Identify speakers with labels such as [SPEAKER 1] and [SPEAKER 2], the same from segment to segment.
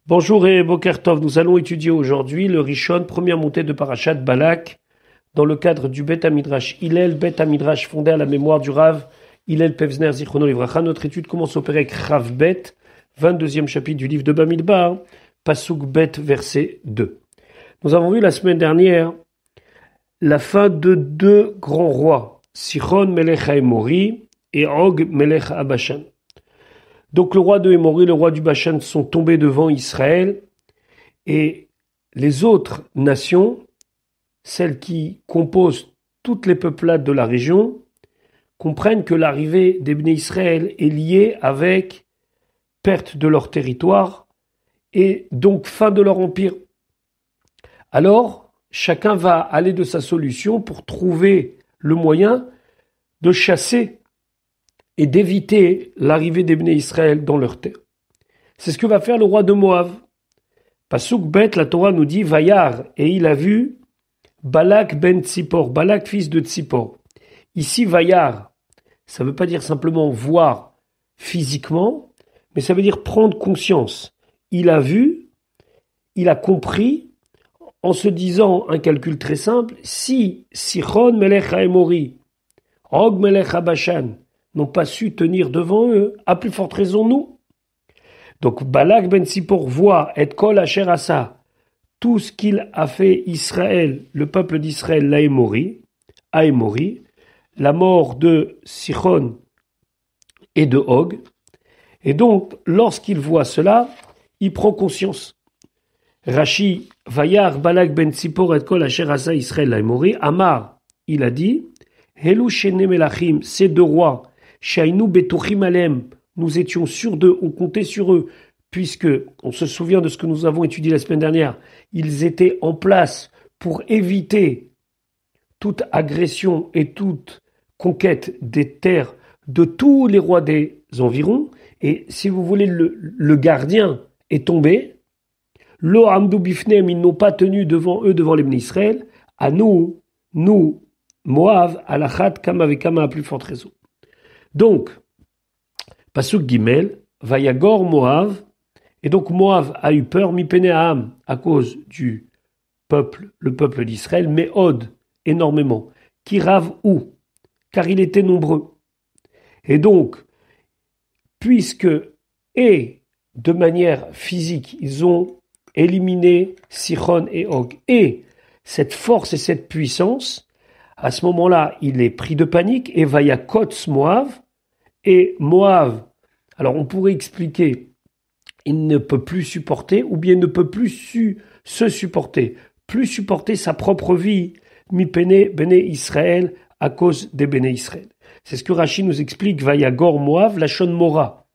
[SPEAKER 1] Bonjour et Boker Tov, nous allons étudier aujourd'hui le Rishon, première montée de Parashat Balak, dans le cadre du Bet Hamidrash Hillel, Bet Hamidrash fondé à la mémoire du Rav Hillel Pevzner Zichrono Livracha. Notre étude commence au Perek Rav Bet, 22e chapitre du livre de Bamidbar, Pasuk Bet, verset 2. Nous avons vu la semaine dernière la fin de deux grands rois, Sichon Melech HaEmori et Og Melech HaBashan. Donc le roi de Émori, le roi du Bashan sont tombés devant Israël et les autres nations, celles qui composent toutes les peuplades de la région, comprennent que l'arrivée des Bnei Israël est liée avec perte de leur territoire et donc fin de leur empire. Alors, chacun va aller de sa solution pour trouver le moyen de chasser et d'éviter l'arrivée des Bnei Israël dans leur terre. C'est ce que va faire le roi de Moab. Pasuk Bet, la Torah nous dit, Vayar, et il a vu Balak ben Tzipor, Balak fils de Tzipor. Ici, Vayar, ça ne veut pas dire simplement voir physiquement, mais ça veut dire prendre conscience. Il a vu, il a compris, en se disant un calcul très simple, si Sichon Melech HaEmori, Og Melech HaBashan, n'ont pas su tenir devant eux, à plus forte raison nous. Donc Balak ben Tzipor voit et kol asher asa, tout ce qu'il a fait Israël, le peuple d'Israël, Aémori, la mort de Sichon et de Og. Et donc, lorsqu'il voit cela, il prend conscience. Rashi, Vayar Balak ben Tzipor et kol asher asa Israël Aémori, Amar, il a dit, Helu shene melachim, ces deux rois, Shainu betuchim alem, nous étions sûrs d'eux, on comptait sur eux, puisque, on se souvient de ce que nous avons étudié la semaine dernière, ils étaient en place pour éviter toute agression et toute conquête des terres de tous les rois des environs, et si vous voulez, le gardien est tombé, lo amdu bifnem, ils n'ont pas tenu devant eux, devant les Bnei Israël, à nous, Moav, alachat, kama vekama, à plus forte raison. Donc, Pasuk Gimel, Vayagor Moav, et donc Moav a eu peur, Mipene Aham, à cause du peuple, le peuple d'Israël, mais Od, énormément, Kirav ou, car il était nombreux. Et donc, puisque, et de manière physique, ils ont éliminé Sichon et Og, et cette force et cette puissance, à ce moment-là, il est pris de panique, et Vayakotz Moav, et Moav, alors on pourrait expliquer, il ne peut plus supporter, ou bien il ne peut plus se supporter, plus supporter sa propre vie, mi-pene bene Israël, à cause des bene Israël. C'est ce que Rashi nous explique, Vayagor Moav, la Shon Mora.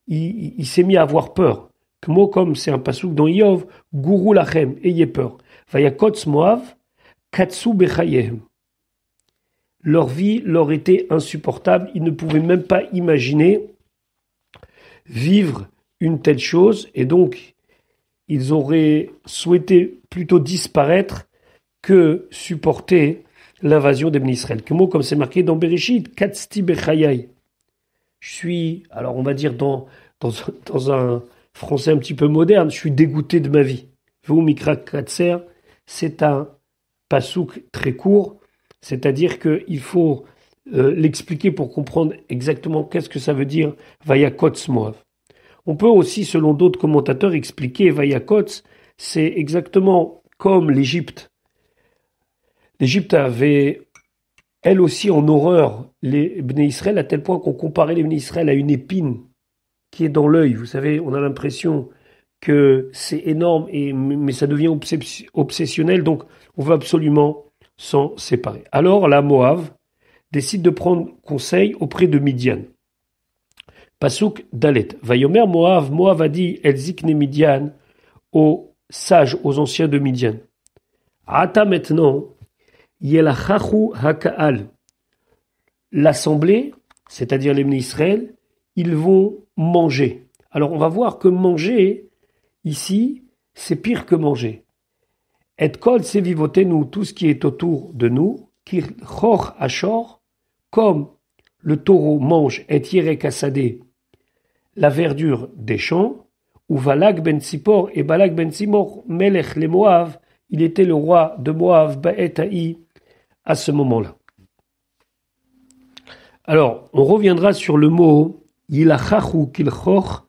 [SPEAKER 1] Il s'est mis à avoir peur. Comme c'est un pasouk dans Yov, Gourou lachem, ayez peur. Vayakotz Moav, Katsu bechayehem. Leur vie leur était insupportable, ils ne pouvaient même pas imaginer vivre une telle chose, et donc ils auraient souhaité plutôt disparaître que supporter l'invasion des Bnei Israël. Comme c'est marqué dans Bereshit, Katzti bechayai. Je suis, alors on va dire dans un français un petit peu moderne, je suis dégoûté de ma vie. Vous, Mikra Katser, c'est un pasouk très court, c'est-à-dire qu'il faut l'expliquer pour comprendre exactement qu'est-ce que ça veut dire Vayakotz Moav. On peut aussi, selon d'autres commentateurs, expliquer Vayakotz, c'est exactement comme l'Égypte. L'Égypte avait, elle aussi, en horreur les Bnei Israël, à tel point qu'on comparait les Bnei Israël à une épine qui est dans l'œil. Vous savez, on a l'impression que c'est énorme, mais ça devient obsessionnel, donc on veut absolument s'en séparer. Alors la Moav décide de prendre conseil auprès de Midian. Pasuk Dalet. Vayomer Moav, Moav a dit Elzikne Midian aux sages, aux anciens de Midian. Ata maintenant, Yelachachu Hakaal. L'assemblée, c'est-à-dire les Bnei Israël, ils vont manger. Alors on va voir que manger, ici, c'est pire que manger. Et kol sevivotenu, tout ce qui est autour de nous, kirchor ashor, comme le taureau mange et yirek asadeh, la verdure des champs, ou Balak ben Tzipor, et Balak ben Tzimor, Melech le Moav, il était le roi de Moav, Ba'etaï, à ce moment-là. Alors, on reviendra sur le mot Yilachachu Kilchoch,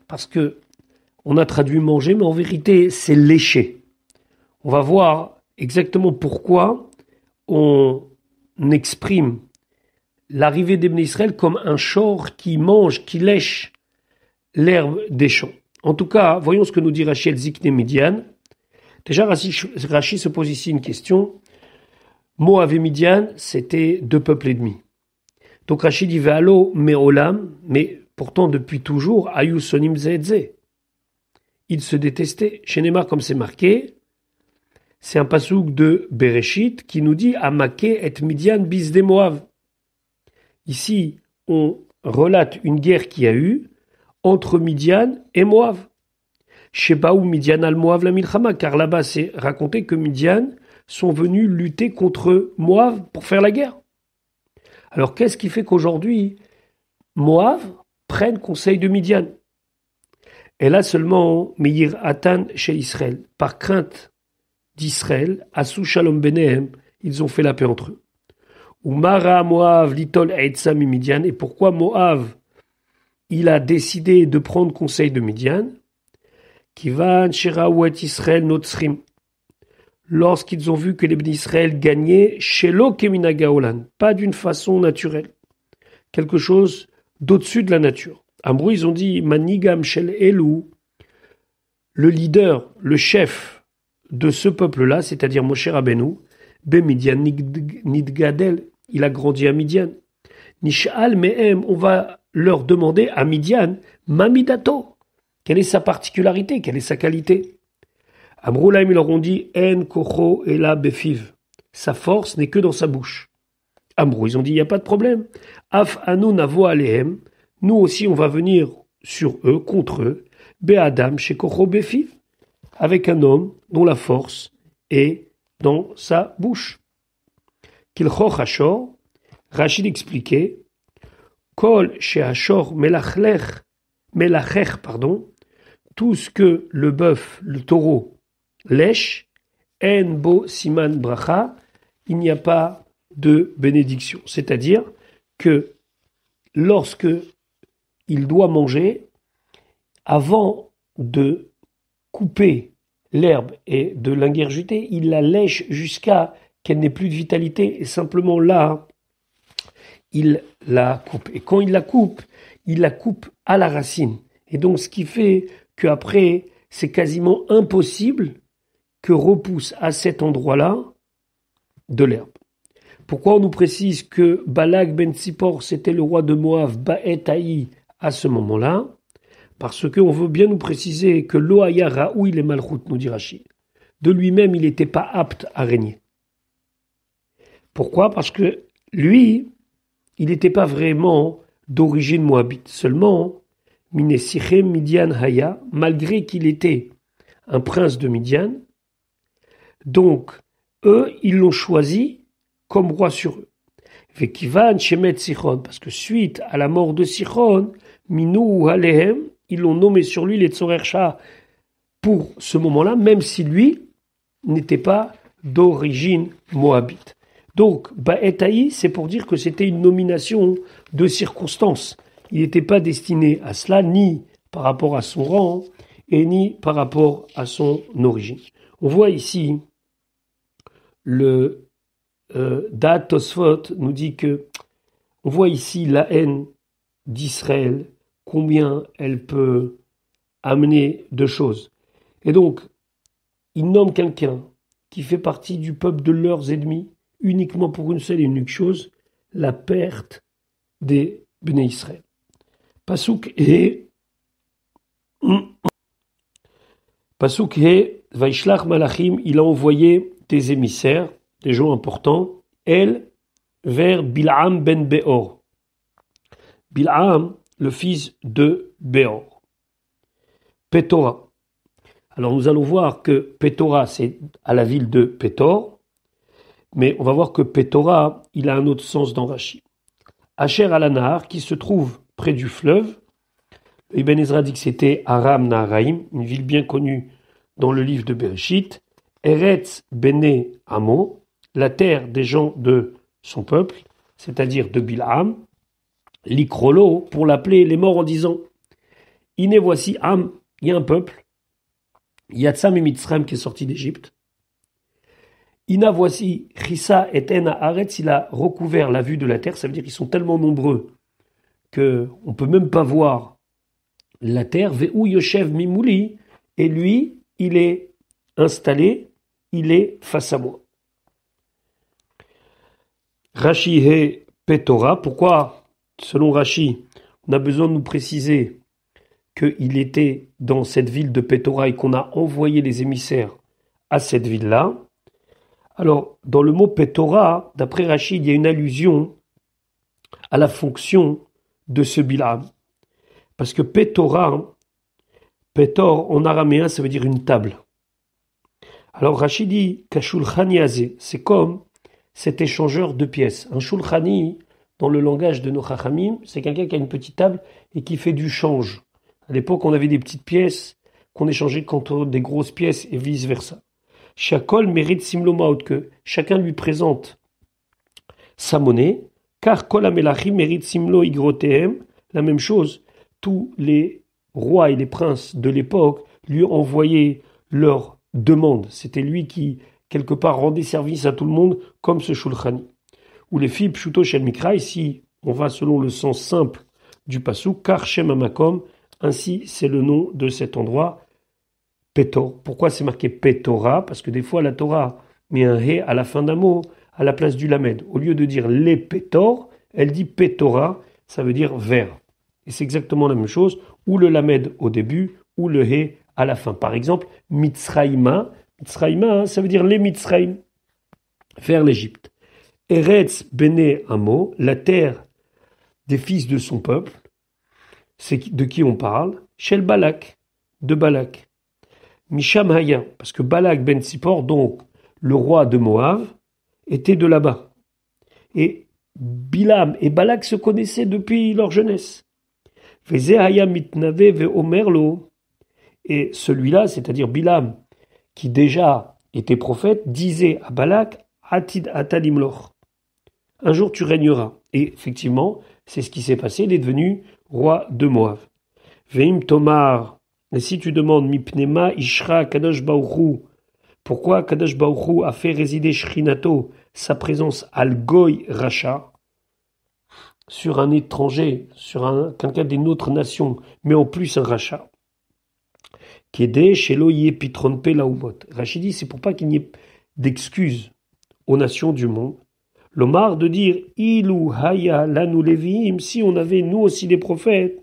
[SPEAKER 1] parce que on a traduit manger, mais en vérité, c'est lécher. On va voir exactement pourquoi on exprime l'arrivée des Bnei Israël comme un shor qui mange, qui lèche l'herbe des champs. En tout cas, voyons ce que nous dit Rashi el Zikne Midian. Déjà, Rashi se pose ici une question. Moav et Midian, c'était deux peuples ennemis. Donc Rashi dit Ve'alo me'olam, mais pourtant depuis toujours, Ayu sonim ze'edze. Ils se détestaient. Chez Neymar, comme c'est marqué, c'est un pasouk de Bereshit qui nous dit Amake et Midian bis de Moav. Ici, on relate une guerre qui a eu entre Midian et Moav. Shebaou Midian al Moav la milchama, car là-bas c'est raconté que Midian sont venus lutter contre Moav pour faire la guerre. Alors qu'est-ce qui fait qu'aujourd'hui Moav prenne conseil de Midian? Et là seulement Meir Atan chez Israël, par crainte d'Israël, Asou Shalom Benehem, ils ont fait la paix entre eux. Ou Mara Moav Litol Eitza mi Midian, et pourquoi Moav il a décidé de prendre conseil de Midian? Kivan Sheraou et Israël Notsrim. Lorsqu'ils ont vu que les Bnei Israël gagnaient Shelo Kemina Gaolan, pas d'une façon naturelle, quelque chose d'au-dessus de la nature. Amrou, ils ont dit Manigam Shel Elu, le leader, le chef de ce peuple-là, c'est-à-dire Moshe Rabbeinu, Bemidian Nidgadel, il a grandi à Midian. Nishal Mehem, on va leur demander à Midian, Mamidato, quelle est sa particularité, quelle est sa qualité? Amroulaim, ils leur ont dit, En kocho ela befiv, sa force n'est que dans sa bouche. Amrou, ils ont dit, il n'y a pas de problème. Af anu navo alehem, nous aussi on va venir sur eux, contre eux, Be'adam chez kocho befiv, avec un homme dont la force est dans sa bouche. Kilchoch Hashor, Rachid expliquait, Kol chez Hashor melachech, tout ce que le bœuf, le taureau, lèche, en bo siman bracha, il n'y a pas de bénédiction. C'est-à-dire que lorsque il doit manger, avant de couper l'herbe et de l'ingurgiter, il la lèche jusqu'à qu'elle n'ait plus de vitalité, et simplement là, il la coupe. Et quand il la coupe à la racine. Et donc, ce qui fait qu'après, c'est quasiment impossible que repousse à cet endroit-là de l'herbe. Pourquoi on nous précise que Balak ben Tzipor, c'était le roi de Moab, Ba'etaï, à ce moment-là? Parce qu'on veut bien nous préciser que Loaya Raoui le Malchut, nous dit Rachid. De lui-même, il n'était pas apte à régner. Pourquoi? Parce que lui, il n'était pas vraiment d'origine moabite. Seulement, Minesichem Midian Haya, malgré qu'il était un prince de Midian, donc eux, ils l'ont choisi comme roi sur eux. Vekivan Shemet Sichon, parce que suite à la mort de Sichon, Minou Alehem, ils l'ont nommé sur lui les Tzorersha pour ce moment-là, même si lui n'était pas d'origine moabite. Donc, Ba'etaï, c'est pour dire que c'était une nomination de circonstance. Il n'était pas destiné à cela, ni par rapport à son rang, et ni par rapport à son origine. On voit ici, le Da'at Tosfot nous dit que, on voit ici la haine d'Israël, combien elle peut amener de choses. Et donc, il nomme quelqu'un qui fait partie du peuple de leurs ennemis, uniquement pour une seule et unique chose, la perte des Bnei Israël. Pasuk He, Vaishlach Malachim, il a envoyé des émissaires, des gens importants, vers Bil'am ben Beor. Bil'am, le fils de Beor. Pétora. Alors nous allons voir que Pétora, c'est à la ville de Pétor, mais on va voir que Pétora, il a un autre sens dans Rashi. Asher al-Nahar, qui se trouve près du fleuve, Ibn Ezra dit que c'était Aram Naharaim, une ville bien connue dans le livre de Bereshit. Eretz Bene Amo, la terre des gens de son peuple, c'est-à-dire de Bilham. Likrolo, pour l'appeler les morts en disant Iné voici Am, il y a un peuple. Yatsam et Mitzrayim qui est sorti d'Égypte. Ina voici Chissa et Ena Aretz, il a recouvert la vue de la terre, ça veut dire qu'ils sont tellement nombreux qu'on ne peut même pas voir la terre. Ve'u Yoshev Mimouli, et lui, il est installé, il est face à moi. Rashi he Petora, pourquoi, selon Rashi, on a besoin de nous préciser qu'il était dans cette ville de Petora et qu'on a envoyé les émissaires à cette ville-là. Alors, dans le mot Petora, d'après Rashi, il y a une allusion à la fonction de ce Bilham. Parce que Petora, Petor en araméen, ça veut dire une table. Alors Rashi dit qu'un shulchani azé, c'est comme cet échangeur de pièces. Un shulchani, dans le langage de nos chachamim, c'est quelqu'un qui a une petite table et qui fait du change. À l'époque, on avait des petites pièces qu'on échangeait contre des grosses pièces et vice-versa. Chacol mérite simlo maot, que chacun lui présente sa monnaie, car kol amelachim mérite simlo igrotehem, la même chose. Tous les rois et les princes de l'époque lui envoyaient leurs demandes. C'était lui qui, quelque part, rendait service à tout le monde, comme ce shulchani. Ou les filles pshuto shel mikra, ici, on va selon le sens simple du pasuk, car shem amakom, ainsi c'est le nom de cet endroit, Petor. Pourquoi c'est marqué Petora? Parce que des fois la Torah met un he à la fin d'un mot, à la place du lamed. Au lieu de dire les Petor, elle dit Petora, ça veut dire vers. Et c'est exactement la même chose, ou le lamed au début, ou le he à la fin. Par exemple, Mitzraïma, Mitzraïma, ça veut dire les Mitzraïm, vers l'Égypte. Eretz Bene Amo, la terre des fils de son peuple, c'est de qui on parle? Shel Balak, de Balak. Misham Haya, parce que Balak ben Tzipor, donc le roi de Moab, était de là-bas. Et Bilam et Balak se connaissaient depuis leur jeunesse. Veze Haya mitnave ve omerlo. Et celui-là, c'est-à-dire Bilam, qui déjà était prophète, disait à Balak, Atid atalimloch. Un jour tu régneras. Et effectivement, c'est ce qui s'est passé, il est devenu roi de Moab. Veim Tomar, et si tu demandes Mipnema Ishra Kadosh Baruchu, pourquoi Kadosh Baruchu a fait résider Shrinato, sa présence al Goy Racha, sur un étranger, sur quelqu'un d'une autre nation, mais en plus un Racha. Kédé Shelo Yé Pitron Pe Laumot. Rachidi, c'est pour pas qu'il n'y ait d'excuses aux nations du monde. L'Omar de dire Ilou Haya Lanu Levim, si on avait nous aussi des prophètes,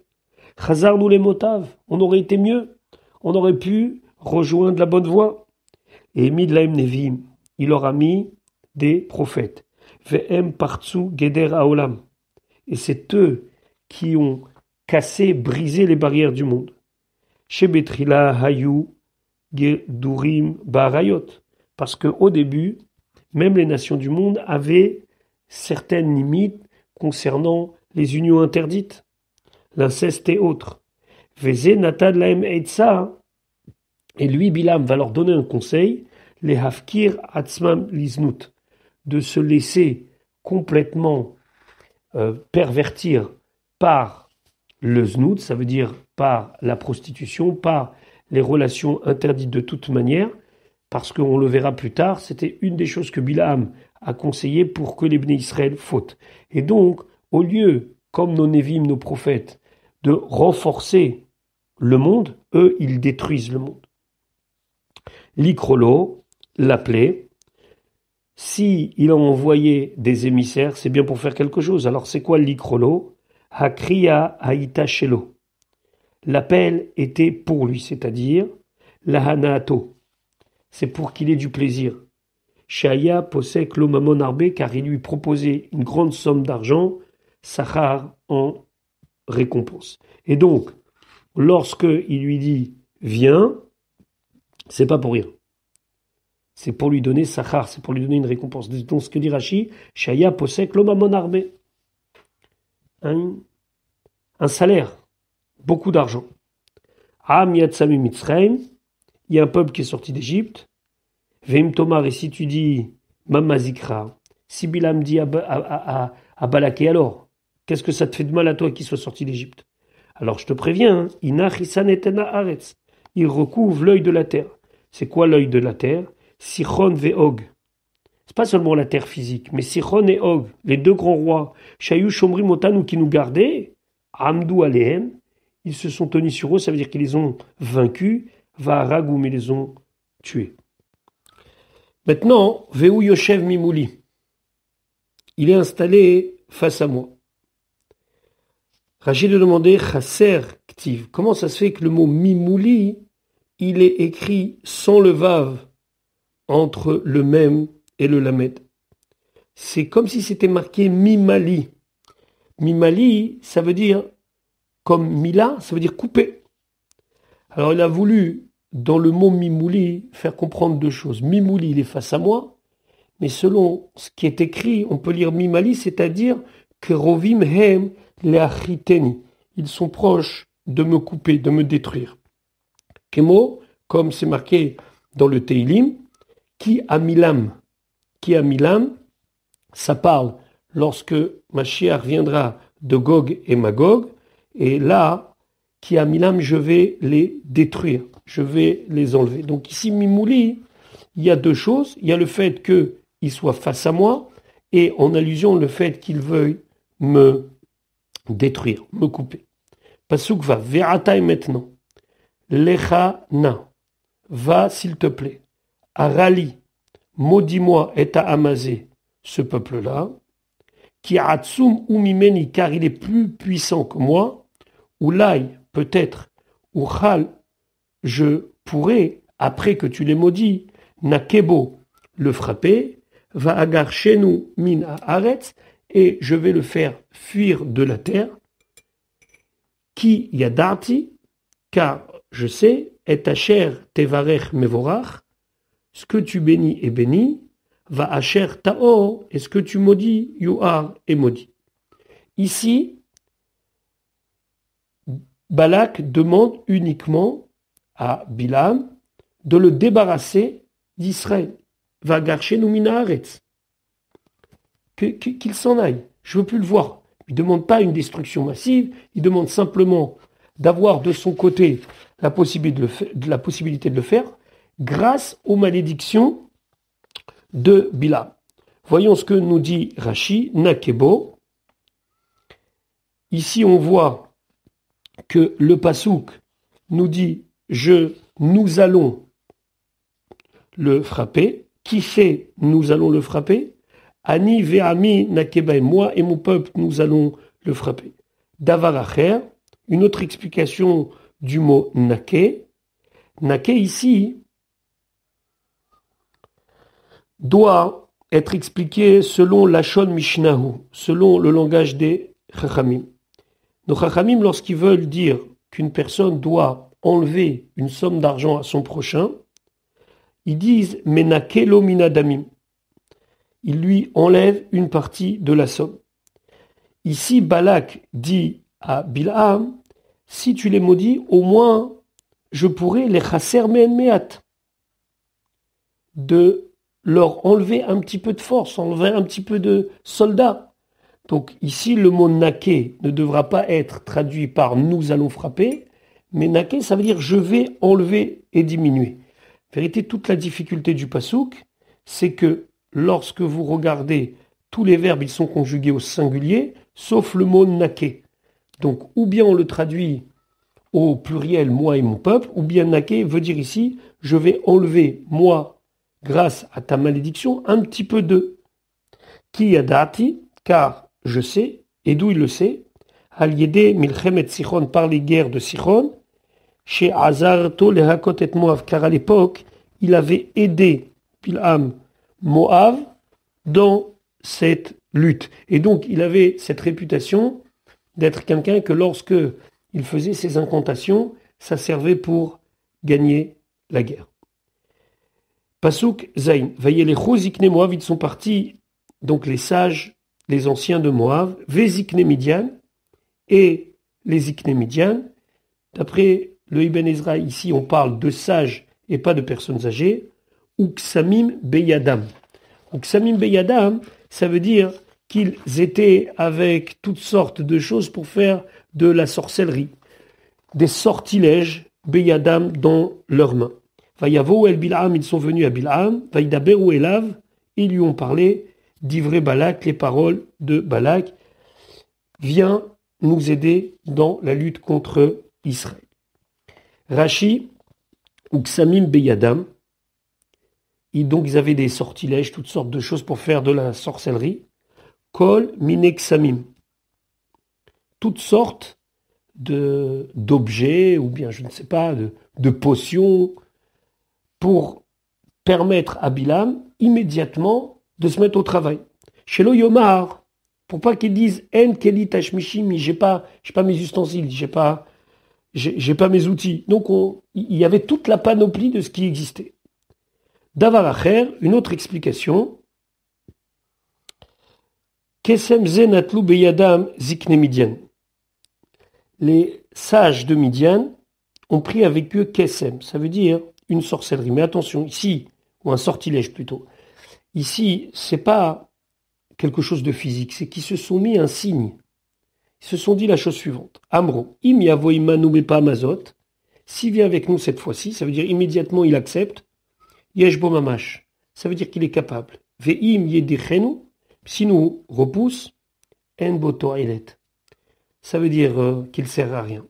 [SPEAKER 1] Chazar nous les motav, on aurait été mieux, on aurait pu rejoindre la bonne voie. Et Midlaim Nevim, il aura mis des prophètes. Ve'em Partsu Geder Haolam. Et c'est eux qui ont cassé, brisé les barrières du monde. Chez Betrila Hayu Gedurim Barayot. Parce qu'au début, même les nations du monde avaient certaines limites concernant les unions interdites, l'inceste et autres. Veze natad laem eitza, et lui, Bilam, va leur donner un conseil, les hafkir atzmam liznut, de se laisser complètement pervertir par le znout, ça veut dire par la prostitution, par les relations interdites de toute manière, parce qu'on le verra plus tard, c'était une des choses que Bilam a conseillé pour que les Bnei Israël fautent. Et donc, au lieu, comme nos Névim, nos prophètes, de renforcer le monde, eux, ils détruisent le monde. L'Ikrolo, l'appelait, si il a envoyé des émissaires, c'est bien pour faire quelque chose. Alors c'est quoi l'Ikrolo? Hakriya Haïta Shelo. L'appel était pour lui, c'est-à-dire Lahanato. C'est pour qu'il ait du plaisir. Shaya posek lo mamon arbe, car il lui proposait une grande somme d'argent, Sachar en récompense. Et donc, lorsque il lui dit viens, c'est pas pour rien. C'est pour lui donner Sachar, c'est pour lui donner une récompense. Donc ce que dit Rashi, Shaya posek lo mamon arbe. Un salaire beaucoup d'argent. Am Yatsami Mitzrayim, il y a un peuple qui est sorti d'Égypte. Veim Tomar, et si tu dis Mamazikra, si Bilam dit à Balaké, alors, qu'est-ce que ça te fait de mal à toi qu'il soit sorti d'Égypte? Alors je te préviens, Ina Chisan etena Aretz, il recouvre l'œil de la terre. C'est quoi l'œil de la terre? Sichon ve'og. C'est pas seulement la terre physique, mais Sichon et Og, les deux grands rois, Shayu Shomri Motanu qui nous gardaient, Amdou Alehem, ils se sont tenus sur eux, ça veut dire qu'ils les ont vaincus, Va'aragoum, ils les ont tués. Maintenant, Ve'u Yoshev Mimouli, il est installé face à moi. Rachid a demandé Chasser Ktiv, comment ça se fait que le mot Mimouli, il est écrit sans le Vav entre le Mem et le Lamed. C'est comme si c'était marqué Mimali. Mimali, ça veut dire, comme Mila, ça veut dire couper. Alors il a voulu, dans le mot Mimouli, faire comprendre deux choses. Mimouli, il est face à moi, mais selon ce qui est écrit, on peut lire Mimali, c'est-à-dire que Rovim Hem Leachiteni. Ils sont proches de me couper, de me détruire. Kemo, comme c'est marqué dans le Teilim, Ki Amilam. Qui a Milam, ça parle lorsque Mashiach viendra de Gog et Magog, et là, qui a Milam, je vais les détruire, je vais les enlever. Donc ici, Mimouli, il y a deux choses. Il y a le fait qu'il soit face à moi, et en allusion, le fait qu'il veuille me détruire, me couper. Pasuk va, Ve'atai maintenant, Lecha na, va s'il te plaît, Arali, maudis-moi et à Amazé, ce peuple-là, qui a Atsum ou Mimeni, car il est plus puissant que moi, ou Lai, peut-être, ou Chal, je pourrais, après que tu l'aies maudit, Nakebo, le frapper, va agar shenu min haaretz, et je vais le faire fuir de la terre, qui yadarti, car je sais, et asher tevarech mevorach, ce que tu bénis est béni, va asher ta'or, et ce que tu maudis, yuar est maudit. Ici, Balak demande uniquement à Bilam de le débarrasser d'Israël. Va garcher nous minaretz. Qu'il s'en aille. Je veux plus le voir. Il ne demande pas une destruction massive, il demande simplement d'avoir de son côté la possibilité de le faire, grâce aux malédictions de Bilam. Voyons ce que nous dit Rashi, Nakebo. Ici, on voit que le pasouk nous dit nous allons le frapper. Qui fait nous allons le frapper? Ani ve'ami nakeba, moi et mon peuple, nous allons le frapper. Davar acher, une autre explication du mot nake. Nake ici doit être expliqué selon Lashon Mishnahu, selon le langage des Chachamim. Nos Chachamim, lorsqu'ils veulent dire qu'une personne doit enlever une somme d'argent à son prochain, ils disent Menakelo minadamim. Il lui enlève une partie de la somme. Ici, Balak dit à Bilham, si tu les maudis, au moins je pourrais les chasser me'at, de leur enlever un petit peu de force, enlever un petit peu de soldats. Donc ici, le mot naké ne devra pas être traduit par nous allons frapper, mais naké, ça veut dire je vais enlever et diminuer. En vérité, toute la difficulté du pasouk, c'est que lorsque vous regardez tous les verbes, ils sont conjugués au singulier, sauf le mot naké. Donc, ou bien on le traduit au pluriel, moi et mon peuple, ou bien naké veut dire ici, je vais enlever, moi, grâce à ta malédiction, un petit peu de ki yadati, car je sais, et d'où il le sait, al yede milchemet Sichon, par les guerres de Sichon, chez Azarto le Hakot et Moav, car à l'époque, il avait aidé Bilham Moav dans cette lutte. Et donc, il avait cette réputation d'être quelqu'un que lorsque il faisait ses incantations, ça servait pour gagner la guerre. Pasuk Zain, Vayelecho Zikne Moav, ils sont partis, donc les sages, les anciens de Moav, Vezikne Midian, et les Zikne Midian, D'après le Ibn Ezra, ici, on parle de sages et pas de personnes âgées. Uksamim beyadam. Uksamim beyadam, ça veut dire qu'ils étaient avec toutes sortes de choses pour faire de la sorcellerie. Des sortilèges, beyadam, dans leurs mains. Vayavo el Bil'am, ils sont venus à Bil'am. Vaidaberu elav, ils lui ont parlé d'Ivré Balak, les paroles de Balak. Viens nous aider dans la lutte contre Israël. Rashi, Uksamim beyadam, donc ils avaient des sortilèges, toutes sortes de choses pour faire de la sorcellerie. Kol mineksamim, toutes sortes d'objets, ou bien je ne sais pas, de potions, pour permettre à Bilam immédiatement de se mettre au travail. Chez le Yomar, pour pas qu'ils disent En keli tashmishimi, j'ai pas mes ustensiles, j'ai pas mes outils. Donc il y avait toute la panoplie de ce qui existait. Davar acher, une autre explication. Kesem zenatlu beyadam zikne Midian. Les sages de Midian ont pris avec eux kesem, ça veut dire une sorcellerie. Mais attention, ici, ou un sortilège plutôt. Ici, c'est pas quelque chose de physique, c'est qu'ils se sont mis un signe. Ils se sont dit la chose suivante. Amro, im yavo imanu bepa mazot. S'il vient avec nous cette fois-ci, ça veut dire immédiatement il accepte. Yesh bo mamash, ça veut dire qu'il est capable. Ve'im yedichenu, si nous repousse, en bo to'ilet. Ça veut dire qu'il sert à rien.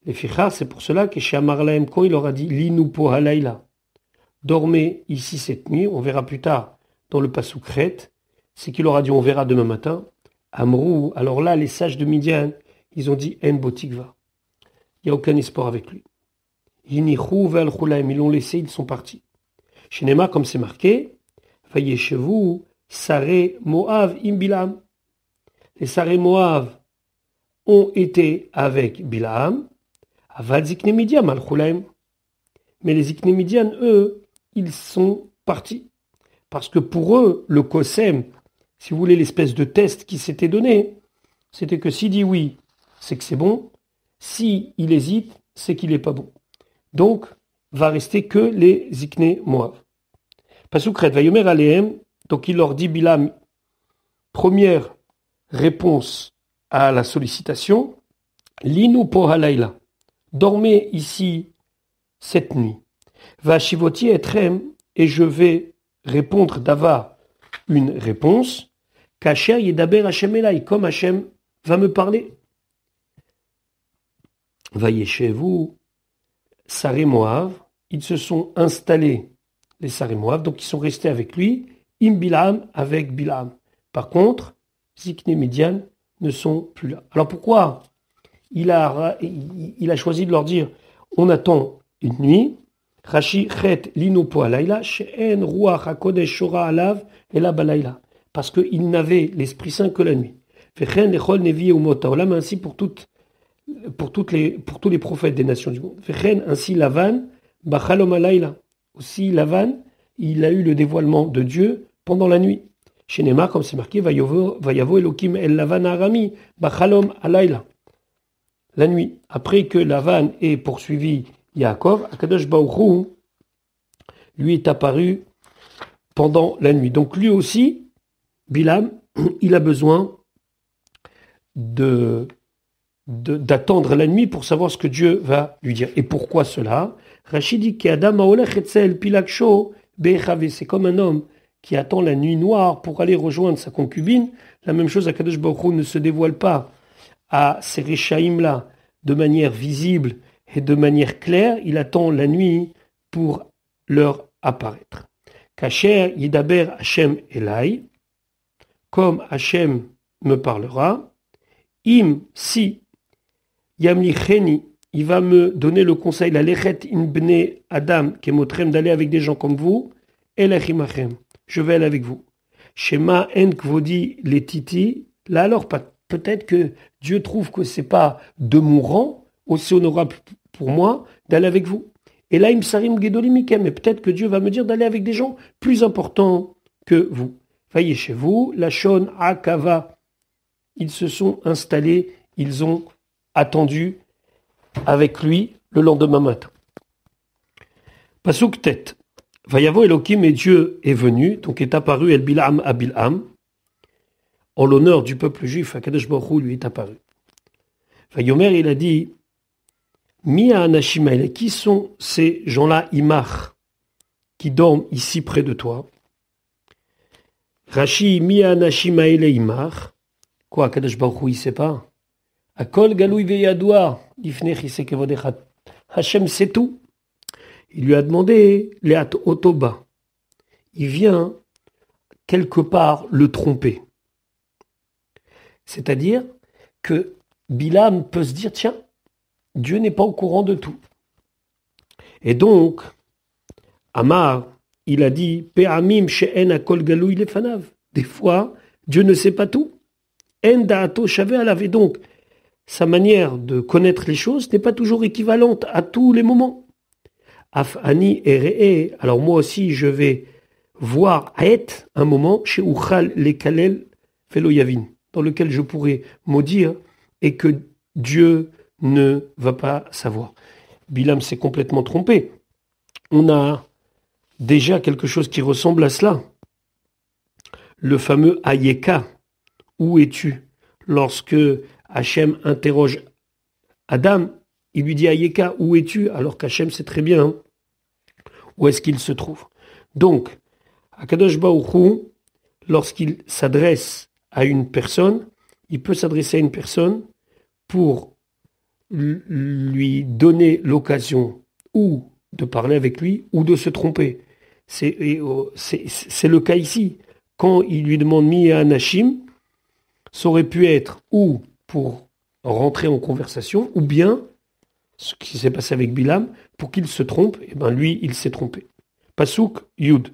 [SPEAKER 1] Les fichas, c'est pour cela que chez Amarlaem, quand il leur a dit Linu po halayla, dormez ici cette nuit, on verra plus tard dans le pasuk Chet, c'est qu'il leur a dit on verra demain matin. Amrou, alors là, les sages de Midian, ils ont dit En bo tikva. Il n'y a aucun espoir avec lui. Yinichou ve'al chulaim, ils l'ont laissé, ils sont partis. Chez Nema, comme c'est marqué, Vayeshevu, Saré Moav im Bilam. Les Saré Moav ont été avec Bilam, Avad Zikne Midian al Chulaim. Mais les Zikne Midian, eux, ils sont partis. Parce que pour eux, le Kosem, si vous voulez, l'espèce de test qui s'était donné, c'était que s'il dit oui, c'est que c'est bon. S'il hésite, c'est qu'il n'est pas bon. Donc, va rester que les Zikne Moav. Pasukret va yomer alehem, donc il leur dit Bilam, première réponse à la sollicitation, Linu po halayla, dormez ici cette nuit. Va shivoti etrem, et je vais répondre d'ava une réponse, Kacher yedaber Hashem elai, comme Hashem va me parler. Va yeshevu, Saré Moav, ils se sont installés, les Saré Moav, donc ils sont restés avec lui, im Bilam, avec Bilam. Par contre, Zikne Midian ne sont plus là. Alors pourquoi il a choisi de leur dire on attend une nuit, Rashi chet linu po halayla, she'en ruach hakodesh shora alav ela balayla, parce qu'ils n'avaient l'Esprit Saint que la nuit. Vechen lechol nevi umot haolam, ainsi pour tous les prophètes des nations du monde. Vechen ainsi Lavan bachalom halayla, aussi Lavan, il a eu le dévoilement de Dieu pendant la nuit. Chez Néma, comme c'est marqué, Vayavo Elohim el Lavan Arami bachalom halayla. La nuit, après que Lavan ait poursuivi Yaakov, Akadosh Baruch Hu lui est apparu pendant la nuit. Donc lui aussi, Bilam, il a besoin d'attendre la nuit pour savoir ce que Dieu va lui dire. Et pourquoi cela? Rachid dit qu'Adam haolech etzel pilaksho be'echave, c'est comme un homme qui attend la nuit noire pour aller rejoindre sa concubine. La même chose, Akadosh Baruch Hu ne se dévoile pas à ces Réchaïm-là de manière visible et de manière claire, il attend la nuit pour leur apparaître. Kacher yidaber Hashem elai, comme Hashem me parlera, im si yamlicheni, il va me donner le conseil, la lechet in bne Adam, kemotrem, d'aller avec des gens comme vous, elachimachem, je vais aller avec vous. Shema en kvodi letiti, là alors peut-être que Dieu trouve que c'est pas de mon rang, aussi honorable pour moi, d'aller avec vous. Et là, imsarim gedolimikem, mais peut-être que Dieu va me dire d'aller avec des gens plus importants que vous. Voyez chez vous, la Shon Akava, ils se sont installés, ils ont attendu avec lui le lendemain matin. Pasuk tête. Vayavo Elohim, et Dieu est venu, donc est apparu El Bilam à Bilham, en l'honneur du peuple juif. Akadosh Baruch Hu lui est apparu. Vayomer, il a dit, Mi Anashim Haele, qui sont ces gens-là, Imar, qui dorment ici près de toi? Rashi, Mi Anashim Haele Imar. Quoi, Akadosh Baruch Hu, il sait pas? Akol Galoui Veyadoua, Lifnech Isek Evodechat. Hachem sait tout. Il lui a demandé, Léat Otoba. Il vient quelque part le tromper. C'est-à-dire que Bilam peut se dire, tiens, Dieu n'est pas au courant de tout. Et donc, Amar, il a dit, Pe'amim she'en akol galoui lefanav. Des fois, Dieu ne sait pas tout. En da'ato shavé alav. Et donc, sa manière de connaître les choses n'est pas toujours équivalente à tous les moments. Afani eree. Alors moi aussi, je vais voir Aet, un moment, chez Uchal lekalel velo yavin, dans lequel je pourrais maudire et que Dieu ne va pas savoir. Bilam s'est complètement trompé. On a déjà quelque chose qui ressemble à cela. Le fameux Ayeka. Où es-tu? Lorsque Hachem interroge Adam, il lui dit Ayeka, où es-tu? Alors qu'Hachem sait très bien où est-ce qu'il se trouve. Donc, Akadosh Baruch Hu, lorsqu'il s'adresse à une personne, il peut s'adresser à une personne pour lui donner l'occasion ou de parler avec lui ou de se tromper. C'est le cas ici. Quand il lui demande Mi Anashim, ça aurait pu être ou pour rentrer en conversation, ou bien, ce qui s'est passé avec Bilam, pour qu'il se trompe, et bien lui, il s'est trompé. Pasuk Yud.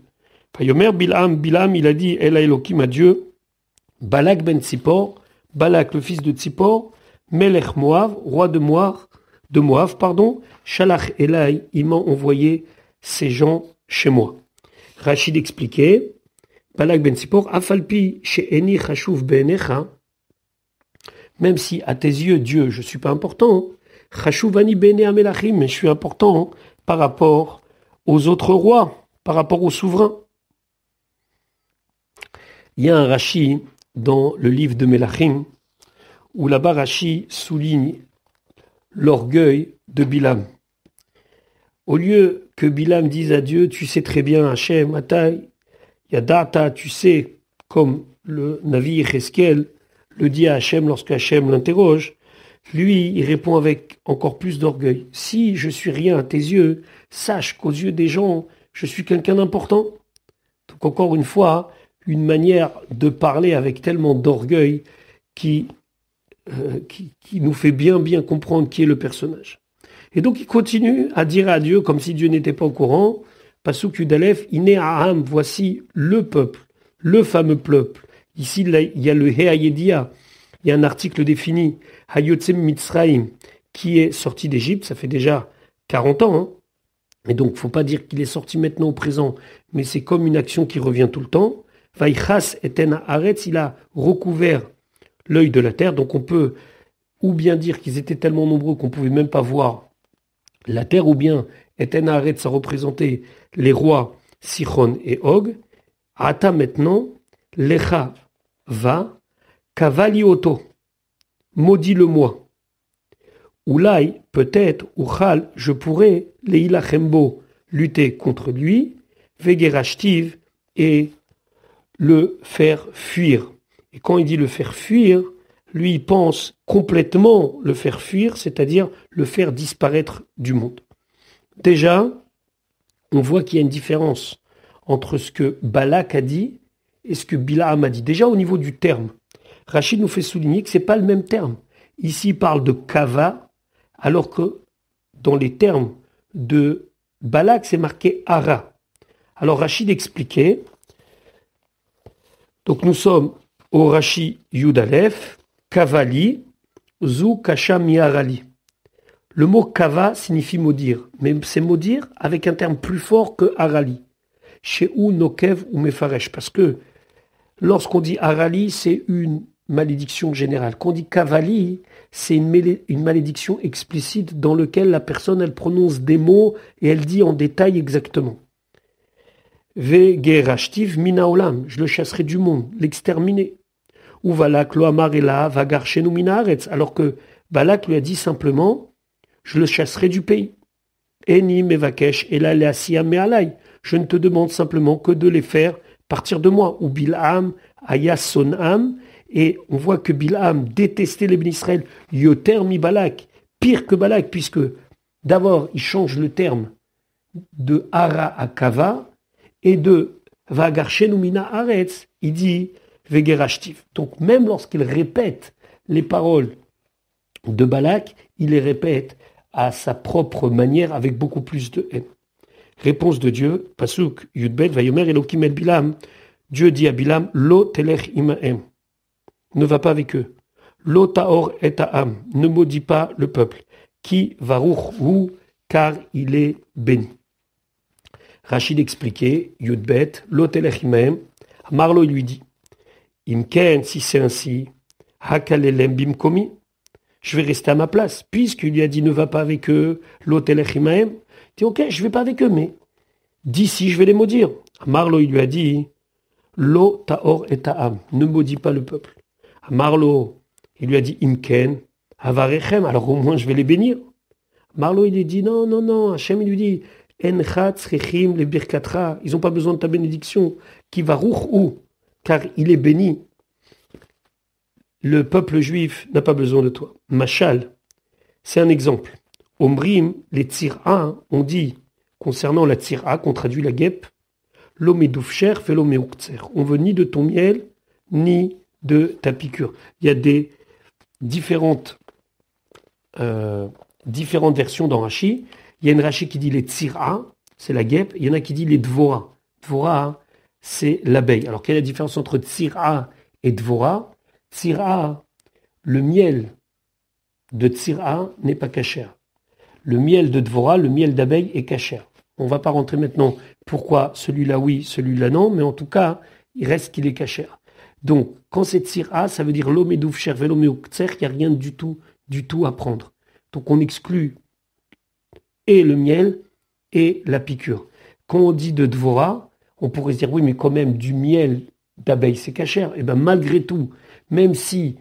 [SPEAKER 1] Fayomer Bilam, il a dit, Ela Elohim à Dieu, Balak ben Tzipor, Balak le fils de Tzipor, Melech Moav, roi de Moav, Shalach Elai, il m'a envoyé ces gens chez moi. Rachid expliquait, Balak ben Tzipor, Afalpi she'eni chashuv be'enecha, même si à tes yeux, Dieu, je suis pas important, chashuvani bene amelachim, mais je suis important par rapport aux autres rois, par rapport aux souverains. Il y a un Rashi dans le livre de Melachim, où là-bas Rashi souligne l'orgueil de Bilam. Au lieu que Bilam dise à Dieu, tu sais très bien, Hachem, Atai, Yadata, tu sais, comme le Navi Yecheskel le dit à Hachem lorsque Hachem l'interroge, lui, il répond avec encore plus d'orgueil. Si je suis rien à tes yeux, sache qu'aux yeux des gens, je suis quelqu'un d'important. Donc encore une fois, une manière de parler avec tellement d'orgueil qui nous fait bien comprendre qui est le personnage. Et donc il continue à dire à Dieu, comme si Dieu n'était pas au courant, Pasuk Yudalef, Iné Aham, voici le peuple, le fameux peuple. Ici, il y a le Heayedia, il y a un article défini, Hayotzem Mitzraim, qui est sorti d'Égypte, ça fait déjà 40 ans, hein. Et donc, il ne faut pas dire qu'il est sorti maintenant au présent, mais c'est comme une action qui revient tout le temps. Vaichas eten haaretz, il a recouvert l'œil de la terre, donc on peut ou bien dire qu'ils étaient tellement nombreux qu'on ne pouvait même pas voir la terre, ou bien eten haaretz, ça représentait les rois Sichon et Og. Ata maintenant, lecha va, kavali oto, maudis-le-moi. Oulai, peut-être, Uchal, je pourrais, Leilachembo, lutter contre lui, Vegerashtiv, et le faire fuir. Et quand il dit le faire fuir, lui, il pense complètement le faire fuir, c'est-à-dire le faire disparaître du monde. Déjà, on voit qu'il y a une différence entre ce que Balak a dit et ce que Bilaam a dit. Déjà, au niveau du terme, Rachid nous fait souligner que ce n'est pas le même terme. Ici, il parle de kava, alors que dans les termes de Balak, c'est marqué ara. Alors Rachid expliquait, donc nous sommes au Rashi Yudalef, kavali, zu kasha miarali. Le mot kava signifie maudire, mais c'est maudire avec un terme plus fort que arali. Chez ou nokev ou mefaresh, parce que lorsqu'on dit arali, c'est une malédiction générale. Quand on dit kavali, c'est une malédiction explicite dans laquelle la personne, elle prononce des mots et elle dit en détail exactement. Vegerashtiv mina olam, je le chasserai du monde, l'exterminer. Ou Balak lo amarela vagar shenu mina haaretz, alors que Balak lui a dit simplement, je le chasserai du pays. Eni mevakesh ela leasia mealai, je ne te demande simplement que de les faire partir de moi. Ou Bil'am aya sonam, et on voit que Bil'am détestait les bénis Israël, yoter mi Balak, pire que Balak, puisque d'abord il change le terme de hara à kava, et de vagar shenu mina haaretz, il dit vegerashtiv. Donc même lorsqu'il répète les paroles de Balak, il les répète à sa propre manière avec beaucoup plus de haine. Réponse de Dieu, Pasuk Yudbet Vayomer Elokim el Bilam. Dieu dit à Bilam, Lo telech imahem, ne va pas avec eux. Lo taor et ta'am, ne maudit pas le peuple. Qui varuch hu, car il est béni. Rachid expliquait, Yudbet, Lo telech imahem. Marlo lui dit, Imken, si c'est ainsi, Hakalelem bimkomi, je vais rester à ma place, puisqu'il lui a dit ne va pas avec eux, l'hôtel Echimaem. Il dit ok, je vais pas avec eux, mais d'ici je vais les maudire. Marlo, il lui a dit Lo taor et ta'am, ne maudis pas le peuple. Marlo, il lui a dit Imken, avarechem, alors au moins je vais les bénir. Marlo, il lui dit non, Hachem, il lui dit Enchat tzrechim le birkatra, ils n'ont pas besoin de ta bénédiction, qui va rouchou, car il est béni. Le peuple juif n'a pas besoin de toi. Machal, c'est un exemple. Omrim, les tzira, on dit, concernant la tzira, qu'on traduit la guêpe, l'omedoufcher fait l'omeoukter. On veut ni de ton miel, ni de ta piqûre. Il y a des différentes versions dans Rashi. Il y a une Rashi qui dit les tzira, c'est la guêpe. Il y en a qui dit les dvora. Dvora, c'est l'abeille. Alors, quelle est la différence entre tzira et dvora? Tzira, le miel de tzira n'est pas cachère. Le miel de dvora, le miel d'abeille est cachère. On ne va pas rentrer maintenant pourquoi celui-là oui, celui-là non, mais en tout cas, il reste qu'il est cachère. Donc, quand c'est tzira, ça veut dire l'omedouf cher velomeoukter, il n'y a rien du tout à prendre. Donc, on exclut et le miel et la piqûre. Quand on dit de dvora, on pourrait se dire oui, mais quand même du miel d'abeille, c'est cachère. Et bien, malgré tout, même si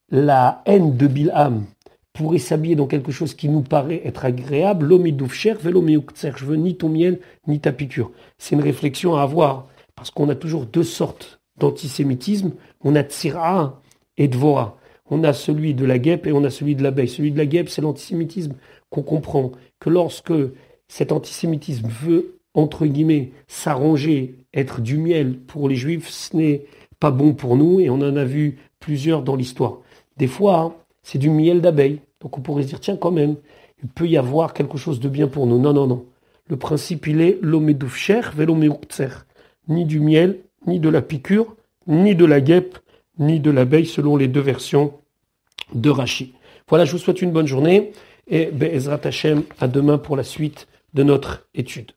[SPEAKER 1] la haine de Bil'am pourrait s'habiller dans quelque chose qui nous paraît être agréable, l'omidoufcher, velomeoukter, je veux ni ton miel, ni ta piqûre. C'est une réflexion à avoir, parce qu'on a toujours deux sortes d'antisémitisme. On a tzira et dvora. On a celui de la guêpe et on a celui de l'abeille. Celui de la guêpe, c'est l'antisémitisme qu'on comprend, que lorsque cet antisémitisme veut, entre guillemets, s'arranger, être du miel pour les juifs, ce n'est pas bon pour nous, et on en a vu plusieurs dans l'histoire. Des fois, c'est du miel d'abeille, donc on pourrait se dire, tiens, quand même, il peut y avoir quelque chose de bien pour nous. Non. Le principe, il est l'omedoufcher velomeoukter. Ni du miel, ni de la piqûre, ni de la guêpe, ni de l'abeille, selon les deux versions de Rashi. Voilà, je vous souhaite une bonne journée, et Be'ezrat Hashem, à demain pour la suite de notre étude.